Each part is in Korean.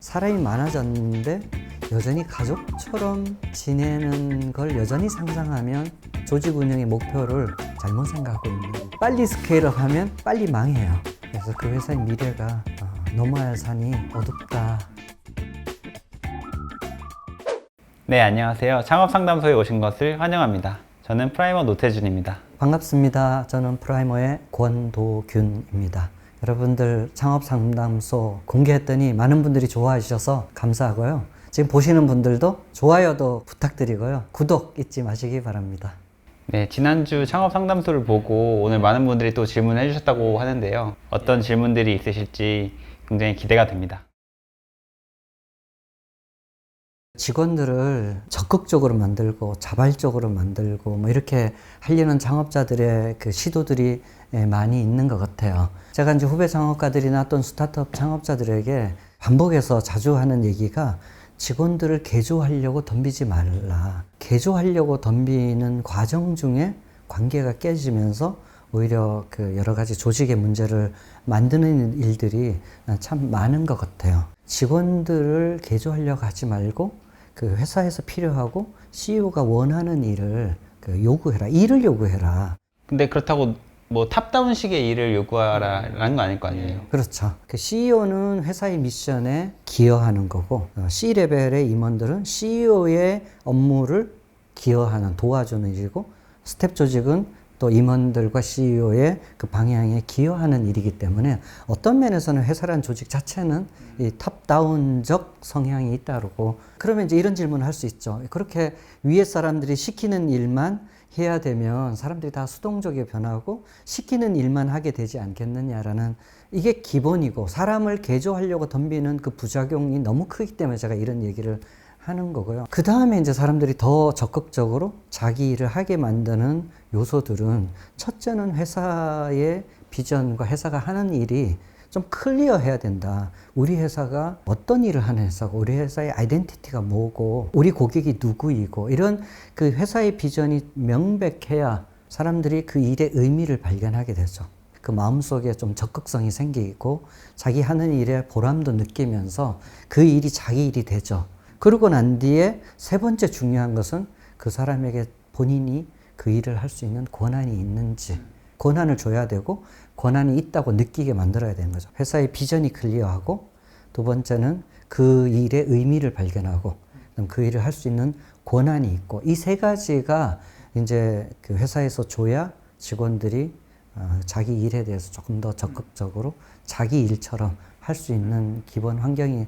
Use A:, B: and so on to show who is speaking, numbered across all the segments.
A: 사람이 많아졌는데 여전히 가족처럼 지내는 걸 여전히 상상하면 조직 운영의 목표를 잘못 생각하고 있는 거예요. 빨리 스케일업 하면 빨리 망해요. 그래서 그 회사의 미래가 넘어야 할 산이 어둡다.
B: 네, 안녕하세요. 창업상담소에 오신 것을 환영합니다. 저는 프라이머 노태준입니다.
A: 반갑습니다. 저는 프라이머의 권도균입니다. 여러분들 창업상담소 공개했더니 많은 분들이 좋아해 주셔서 감사하고요. 지금 보시는 분들도 좋아요도 부탁드리고요. 구독 잊지 마시기 바랍니다.
B: 네, 지난주 창업상담소를 보고 오늘 많은 분들이 또 질문을 해주셨다고 하는데요. 어떤 질문들이 있으실지 굉장히 기대가 됩니다.
A: 직원들을 적극적으로 만들고 자발적으로 만들고 뭐 이렇게 하려는 창업자들의 그 시도들이 많이 있는 것 같아요. 제가 이제 후배 창업가들이나 또는 스타트업 창업자들에게 반복해서 자주 하는 얘기가 직원들을 개조하려고 덤비지 말라. 개조하려고 덤비는 과정 중에 관계가 깨지면서 오히려 그 여러 가지 조직의 문제를 만드는 일들이 참 많은 것 같아요. 직원들을 개조하려고 하지 말고 그 회사에서 필요하고 CEO가 원하는 일을 요구해라. 일을 요구해라.
B: 근데 그렇다고 뭐 탑다운식의 일을 요구하라라는 거 아닐 거 아니에요?
A: 그렇죠. 그 CEO는 회사의 미션에 기여하는 거고 C레벨의 임원들은 CEO의 업무를 기여하는, 도와주는 일이고 스텝 조직은 또 임원들과 CEO의 그 방향에 기여하는 일이기 때문에 어떤 면에서는 회사란 조직 자체는 이 탑다운적 성향이 있다고. 그러면 이제 이런 질문을 할 수 있죠. 그렇게 위에 사람들이 시키는 일만 해야 되면 사람들이 다 수동적으로 변하고 시키는 일만 하게 되지 않겠느냐라는, 이게 기본이고 사람을 개조하려고 덤비는 그 부작용이 너무 크기 때문에 제가 이런 얘기를 하는 거고요. 그 다음에 이제 사람들이 더 적극적으로 자기 일을 하게 만드는 요소들은, 첫째는 회사의 비전과 회사가 하는 일이 좀 클리어해야 된다. 우리 회사가 어떤 일을 하는 회사고, 우리 회사의 아이덴티티가 뭐고, 우리 고객이 누구이고, 이런 그 회사의 비전이 명백해야 사람들이 그 일의 의미를 발견하게 되죠. 그 마음속에 좀 적극성이 생기고 자기 하는 일에 보람도 느끼면서 그 일이 자기 일이 되죠. 그러고 난 뒤에 세 번째 중요한 것은 그 사람에게 본인이 그 일을 할 수 있는 권한이 있는지, 권한을 줘야 되고 권한이 있다고 느끼게 만들어야 되는 거죠. 회사의 비전이 클리어하고, 두 번째는 그 일의 의미를 발견하고, 그럼 그 일을 할 수 있는 권한이 있고, 이 세 가지가 이제 그 회사에서 줘야 직원들이 자기 일에 대해서 조금 더 적극적으로 자기 일처럼 할 수 있는 기본 환경이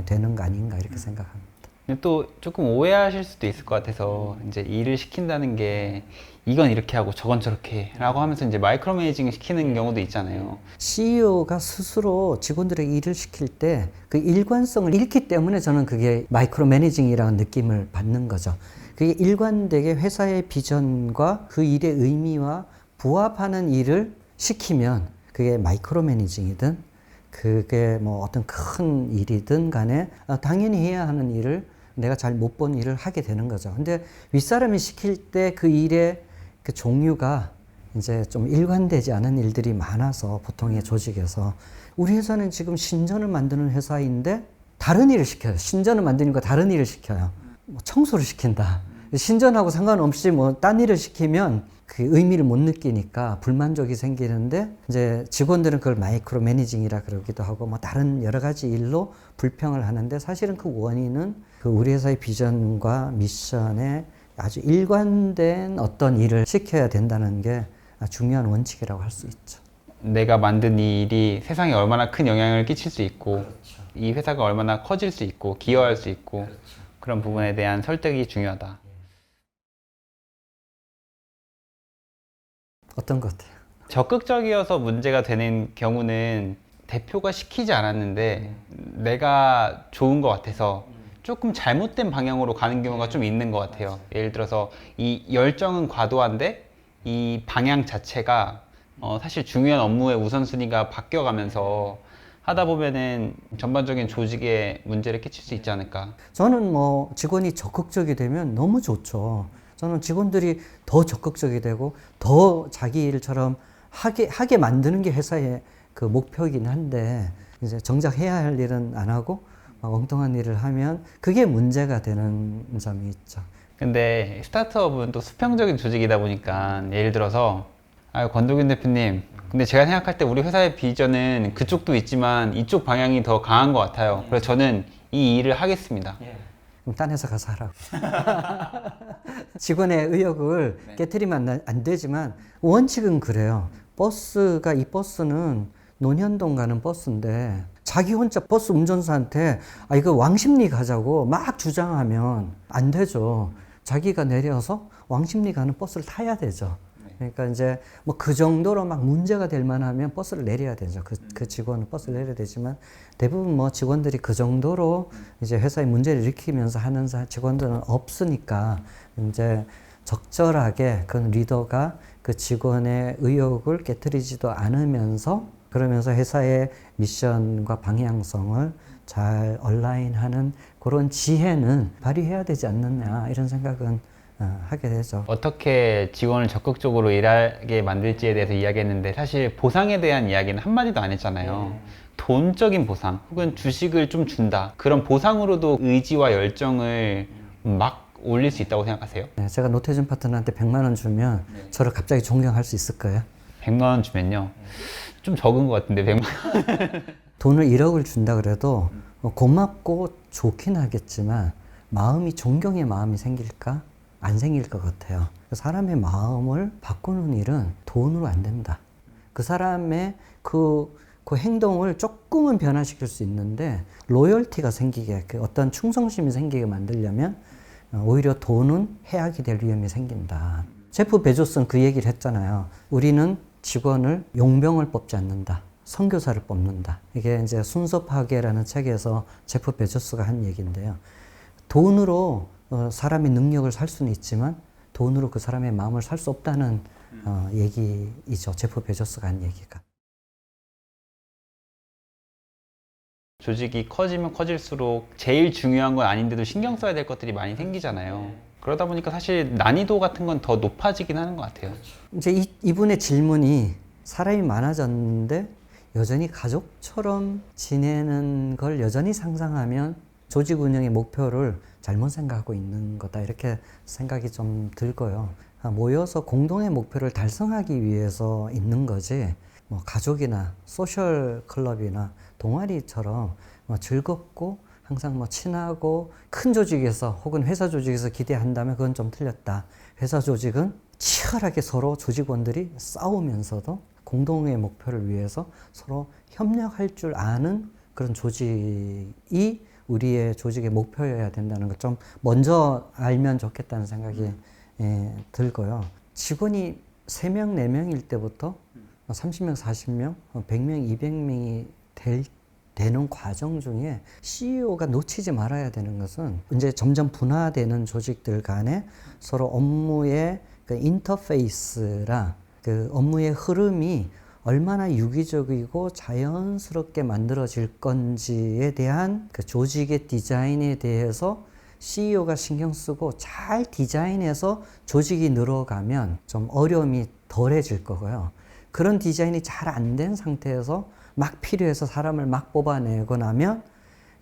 A: 되는 거 아닌가 이렇게 생각합니다.
B: 또 조금 오해하실 수도 있을 것 같아서, 이제 일을 시킨다는 게 이건 이렇게 하고 저건 저렇게 라고 하면서 이제 마이크로 매니징 시키는 경우도 있잖아요.
A: CEO가 스스로 직원들에게 일을 시킬 때 그 일관성을 잃기 때문에 저는 그게 마이크로 매니징이라는 느낌을 받는 거죠. 그게 일관되게 회사의 비전과 그 일의 의미와 부합하는 일을 시키면, 그게 마이크로 매니징이든 그게 뭐 어떤 큰 일이든 간에 당연히 해야 하는 일을, 내가 잘 못 본 일을 하게 되는 거죠. 근데 윗사람이 시킬 때 그 일의 그 종류가 이제 좀 일관되지 않은 일들이 많아서, 보통의 조직에서 우리 회사는 지금 신전을 만드는 회사인데 다른 일을 시켜요. 신전을 만드는 거 다른 일을 시켜요. 뭐 청소를 시킨다. 신전하고 상관없이 뭐 딴 일을 시키면 그 의미를 못 느끼니까 불만족이 생기는데, 이제 직원들은 그걸 마이크로 매니징이라 그러기도 하고 뭐 다른 여러 가지 일로 불평을 하는데, 사실은 그 원인은 그 우리 회사의 비전과 미션에 아주 일관된 어떤 일을 시켜야 된다는 게 중요한 원칙이라고 할 수 있죠.
B: 내가 만든 이 일이 세상에 얼마나 큰 영향을 끼칠 수 있고,
A: 그렇죠.
B: 이 회사가 얼마나 커질 수 있고 기여할 수 있고,
A: 그렇죠.
B: 그런 부분에 대한 설득이 중요하다.
A: 어떤 것 같아요?
B: 적극적이어서 문제가 되는 경우는 대표가 시키지 않았는데 내가 좋은 것 같아서 조금 잘못된 방향으로 가는 경우가 좀 있는 것 같아요. 예를 들어서 이 열정은 과도한데 이 방향 자체가 사실 중요한 업무의 우선순위가 바뀌어가면서 하다 보면은 전반적인 조직에 문제를 끼칠 수 있지 않을까.
A: 저는 뭐 직원이 적극적이 되면 너무 좋죠. 저는 직원들이 더 적극적이 되고 더 자기 일처럼 하게 만드는 게 회사의 그 목표이긴 한데, 이제 정작 해야 할 일은 안 하고 막 엉뚱한 일을 하면 그게 문제가 되는 점이 있죠.
B: 근데 스타트업은 또 수평적인 조직이다 보니까 예를 들어서 권도균 대표님, 근데 제가 생각할 때 우리 회사의 비전은 그쪽도 있지만 이쪽 방향이 더 강한 것 같아요. 그래서 저는 이 일을 하겠습니다.
A: 그럼 딴 회사 가서 하라고. 직원의 의욕을 깨트리면 안 되지만 원칙은 그래요. 이 버스는 논현동 가는 버스인데 자기 혼자 버스 운전사한테 이거 왕십리 가자고 막 주장하면 안 되죠. 자기가 내려서 왕십리 가는 버스를 타야 되죠. 그러니까 이제 뭐 그 정도로 막 문제가 될 만하면 버스를 내려야 되죠. 그 직원은 버스를 내려야 되지만 대부분 뭐 직원들이 그 정도로 이제 회사에 문제를 일으키면서 하는 직원들은 없으니까 이제 적절하게 그 리더가 그 직원의 의욕을 깨트리지도 않으면서 그러면서 회사의 미션과 방향성을 잘 얼라인하는 그런 지혜는 발휘해야 되지 않느냐 이런 생각은 하게 되죠.
B: 어떻게 직원을 적극적으로 일하게 만들지에 대해서 이야기했는데 사실 보상에 대한 이야기는 한마디도 안 했잖아요. 돈적인 보상 혹은 주식을 좀 준다. 그런 보상으로도 의지와 열정을 막 올릴 수 있다고 생각하세요?
A: 네, 제가 노태준 파트너한테 100만 원 주면 저를 갑자기 존경할 수 있을 거예요.
B: 100만 원 주면요. 좀 적은 것 같은데 100만 원.
A: 돈을 1억을 준다 그래도 고맙고 좋긴 하겠지만 마음이 존경의 마음이 생길까? 안 생길 것 같아요. 사람의 마음을 바꾸는 일은 돈으로 안 된다. 그 사람의 그 행동을 조금은 변화시킬 수 있는데 로열티가 생기게 어떤 충성심이 생기게 만들려면 오히려 돈은 해악이 될 위험이 생긴다. 제프 베조스는 그 얘기를 했잖아요. 우리는 직원을 용병을 뽑지 않는다. 선교사를 뽑는다. 이게 이제 순서 파괴라는 책에서 제프 베조스가 한 얘기인데요. 돈으로 사람의 능력을 살 수는 있지만 돈으로 그 사람의 마음을 살 수 없다는 얘기이죠. 제프 베조스가 한 얘기가.
B: 조직이 커지면 커질수록 제일 중요한 건 아닌데도 신경 써야 될 것들이 많이 생기잖아요. 그러다 보니까 사실 난이도 같은 건 더 높아지긴 하는 것 같아요.
A: 이제 이분의 질문이 사람이 많아졌는데 여전히 가족처럼 지내는 걸 여전히 상상하면 조직 운영의 목표를 잘못 생각하고 있는 거다 이렇게 생각이 좀 들고요. 모여서 공동의 목표를 달성하기 위해서 있는 거지 뭐 가족이나 소셜 클럽이나 동아리처럼 뭐 즐겁고 항상 뭐 친하고 큰 조직에서 혹은 회사 조직에서 기대한다면 그건 좀 틀렸다. 회사 조직은 치열하게 서로 조직원들이 싸우면서도 공동의 목표를 위해서 서로 협력할 줄 아는 그런 조직이 우리의 조직의 목표여야 된다는 걸 좀 먼저 알면 좋겠다는 생각이 들고요. 직원이 3명, 4명일 때부터 30명, 40명, 100명, 200명이 되는 과정 중에 CEO가 놓치지 말아야 되는 것은 이제 점점 분화되는 조직들 간에 서로 업무의 그 인터페이스라 그 업무의 흐름이 얼마나 유기적이고 자연스럽게 만들어질 건지에 대한 그 조직의 디자인에 대해서 CEO가 신경 쓰고 잘 디자인해서 조직이 늘어가면 좀 어려움이 덜해질 거고요. 그런 디자인이 잘 안 된 상태에서 막 필요해서 사람을 막 뽑아내고 나면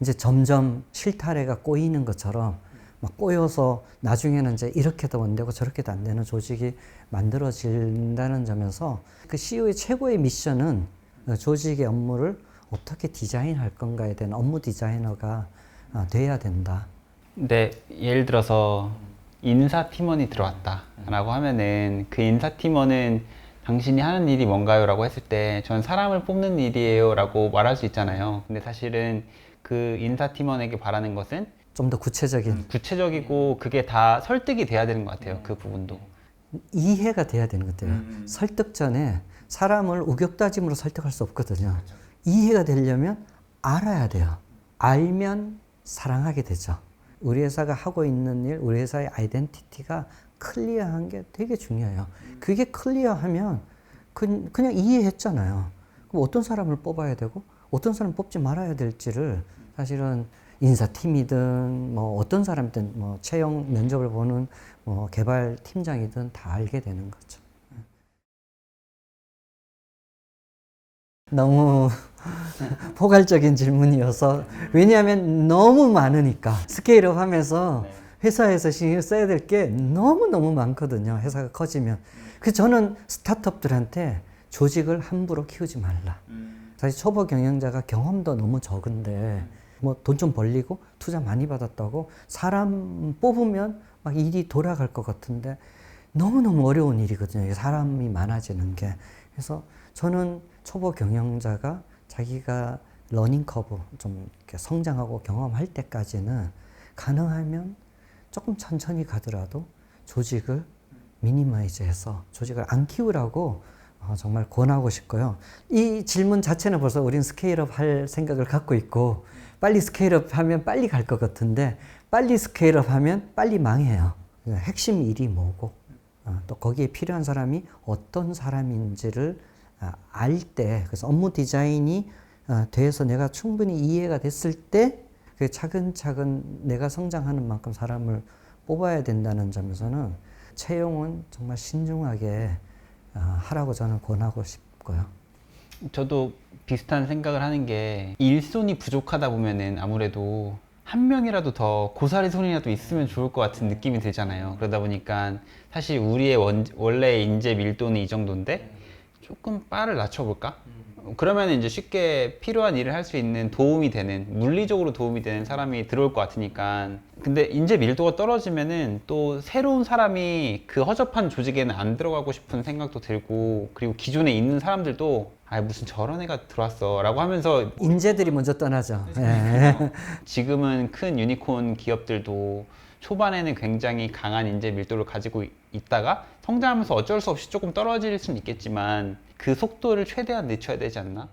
A: 이제 점점 실타래가 꼬이는 것처럼 막 꼬여서 나중에는 이제 이렇게도 안 되고 저렇게도 안 되는 조직이 만들어진다는 점에서 그 CEO의 최고의 미션은 조직의 업무를 어떻게 디자인할 건가에 대한 업무 디자이너가 돼야 된다.
B: 근데 예를 들어서 인사팀원이 들어왔다라고 하면은 그 인사팀원은 당신이 하는 일이 뭔가요? 라고 했을 때 전 사람을 뽑는 일이에요 라고 말할 수 있잖아요. 근데 사실은 그 인사팀원에게 바라는 것은
A: 좀 더
B: 구체적이고 그게 다 설득이 돼야 되는 것 같아요. 그 부분도.
A: 이해가 돼야 되는 것 같아요. 설득 전에 사람을 우격다짐으로 설득할 수 없거든요. 이해가 되려면 알아야 돼요. 알면 사랑하게 되죠. 우리 회사가 하고 있는 일, 우리 회사의 아이덴티티가 클리어한 게 되게 중요해요. 그게 클리어하면 그냥 이해했잖아요. 그럼 어떤 사람을 뽑아야 되고 어떤 사람 뽑지 말아야 될지를 사실은 인사팀이든 뭐 어떤 사람이든 뭐 채용 면접을 보는 뭐 개발 팀장이든 다 알게 되는 거죠. 너무 포괄적인 질문이어서 왜냐하면 너무 많으니까 스케일업 하면서 회사에서 신경 써야 될 게 너무너무 많거든요. 회사가 커지면. 그래서 저는 스타트업들한테 조직을 함부로 키우지 말라. 사실 초보 경영자가 경험도 너무 적은데 뭐 돈 좀 벌리고 투자 많이 받았다고 사람 뽑으면 막 일이 돌아갈 것 같은데 너무너무 어려운 일이거든요. 사람이 많아지는 게. 그래서 저는 초보 경영자가 자기가 러닝 커브 좀 이렇게 성장하고 경험할 때까지는 가능하면 조금 천천히 가더라도 조직을 미니마이즈해서 조직을 안 키우라고 정말 권하고 싶고요. 이 질문 자체는 벌써 우린 스케일업 할 생각을 갖고 있고 빨리 스케일업 하면 빨리 갈 것 같은데 빨리 스케일업 하면 빨리 망해요. 핵심 일이 뭐고 또 거기에 필요한 사람이 어떤 사람인지를 알 때, 그래서 업무 디자인이 돼서 내가 충분히 이해가 됐을 때 그 차근차근 내가 성장하는 만큼 사람을 뽑아야 된다는 점에서는 채용은 정말 신중하게 하라고 저는 권하고 싶고요.
B: 저도 비슷한 생각을 하는 게 일손이 부족하다 보면은 아무래도 한 명이라도 더 고사리 손이라도 있으면 좋을 것 같은 느낌이 들잖아요. 그러다 보니까 사실 우리의 원래 인재 밀도는 이 정도인데 조금 바를 낮춰볼까? 그러면 이제 쉽게 필요한 일을 할 수 있는 도움이 되는, 물리적으로 도움이 되는 사람이 들어올 것 같으니까. 근데 인재 밀도가 떨어지면은 또 새로운 사람이 그 허접한 조직에는 안 들어가고 싶은 생각도 들고, 그리고 기존에 있는 사람들도 아 무슨 저런 애가 들어왔어 라고 하면서
A: 인재들이 먼저 떠나죠. 예.
B: 지금은 큰 유니콘 기업들도 초반에는 굉장히 강한 인재 밀도를 가지고 있다가 성장하면서 어쩔 수 없이 조금 떨어질 수는 있겠지만 그 속도를 최대한 늦춰야 되지 않나?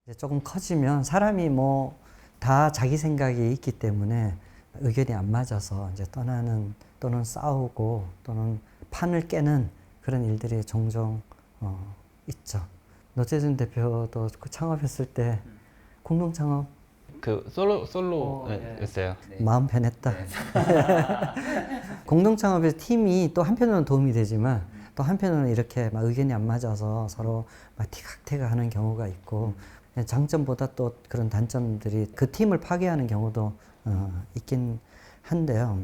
A: 이제 조금 커지면 사람이 뭐 다 자기 생각이 있기 때문에 의견이 안 맞아서 이제 떠나는 또는 싸우고 또는 판을 깨는 그런 일들이 종종 있죠. 노재준 대표도 그 창업했을 때 공동 창업
B: 그 솔로였어요.
A: 마음 편했다. 공동 창업에서 팀이 또 한편으로는 도움이 되지만 또 한편으로는 이렇게 막 의견이 안 맞아서 서로 막 티각태각 경우가 있고 장점보다 또 그런 단점들이 그 팀을 파괴하는 경우도 있긴 한데요.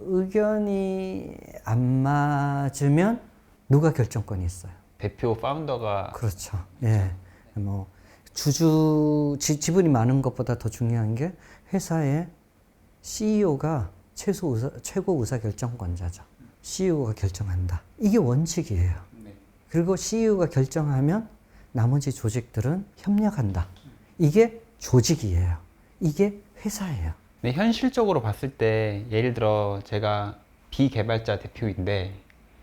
A: 의견이 안 맞으면 누가 결정권이 있어요?
B: 대표 파운더가
A: 그렇죠. 예. 뭐 지분이 많은 것보다 더 중요한 게 회사의 CEO가 최고 의사 결정권자죠. CEO가 결정한다. 이게 원칙이에요. 그리고 CEO가 결정하면 나머지 조직들은 협력한다. 이게 조직이에요. 이게 회사예요.
B: 근데 현실적으로 봤을 때 예를 들어 제가 비개발자 대표인데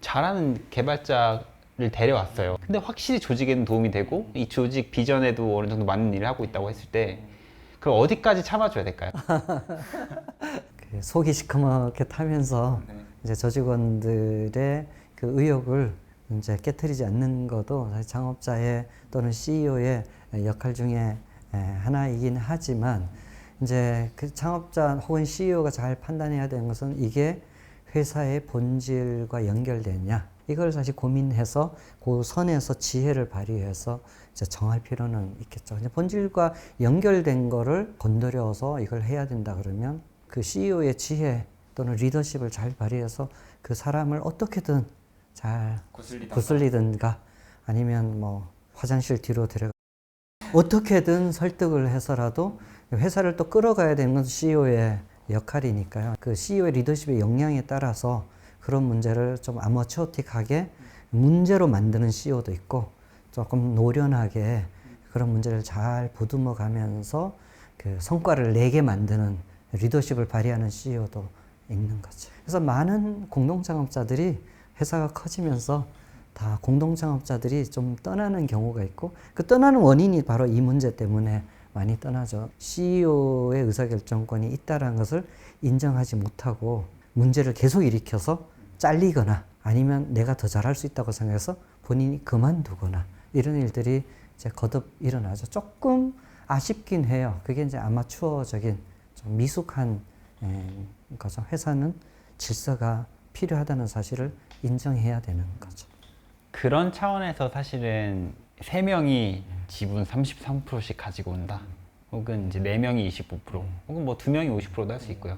B: 잘하는 개발자를 데려왔어요. 근데 확실히 조직에는 도움이 되고 이 조직 비전에도 어느 정도 맞는 일을 하고 있다고 했을 때 그럼 어디까지 참아줘야 될까요?
A: 속이 시커멓게 타면서 이제 조직원들의 그 의욕을 이제 깨트리지 않는 것도 사실 창업자의 또는 CEO의 역할 중에 하나이긴 하지만 이제 그 창업자 혹은 CEO가 잘 판단해야 되는 것은 이게 회사의 본질과 연결되냐 이걸 사실 고민해서 그 선에서 지혜를 발휘해서 이제 정할 필요는 있겠죠. 이제 본질과 연결된 거를 건드려서 이걸 해야 된다 그러면 그 CEO의 지혜 또는 리더십을 잘 발휘해서 그 사람을 어떻게든 잘 구슬리든가 아니면 뭐 화장실 뒤로 데려가 어떻게든 설득을 해서라도 회사를 또 끌어가야 되는 건 CEO의 역할이니까요. 그 CEO의 리더십의 역량에 따라서 그런 문제를 좀 아머추어틱하게 문제로 만드는 CEO도 있고 조금 노련하게 그런 문제를 잘 보듬어 가면서 그 성과를 내게 만드는 리더십을 발휘하는 CEO도 있는 거죠. 그래서 많은 공동창업자들이 회사가 커지면서 다 공동창업자들이 좀 떠나는 경우가 있고 그 떠나는 원인이 바로 이 문제 때문에 많이 떠나죠. CEO의 의사결정권이 있다는 것을 인정하지 못하고 문제를 계속 일으켜서 잘리거나 아니면 내가 더 잘할 수 있다고 생각해서 본인이 그만두거나 이런 일들이 이제 거듭 일어나죠. 조금 아쉽긴 해요. 그게 이제 아마추어적인 좀 미숙한 거죠. 회사는 질서가 필요하다는 사실을 인정해야 되는 거죠.
B: 그런 차원에서 사실은 3명이 지분 33%씩 가지고 온다. 혹은 이제 4명이 25%, 혹은 뭐 2명이 50%도 할 수 있고요.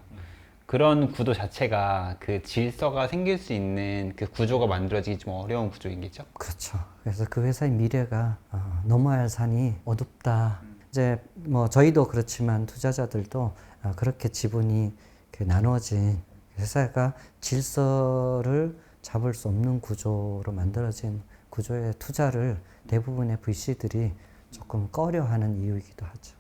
B: 그런 구도 자체가 그 질서가 생길 수 있는 그 구조가 만들어지기 좀 어려운 구조이겠죠?
A: 그렇죠. 그래서 그 회사의 미래가 넘어야 할 산이 어둡다. 이제 뭐 저희도 그렇지만 투자자들도 그렇게 지분이 나눠진 회사가 질서를 잡을 수 없는 구조로 만들어진 구조의 투자를 대부분의 VC들이 조금 꺼려하는 이유이기도 하죠.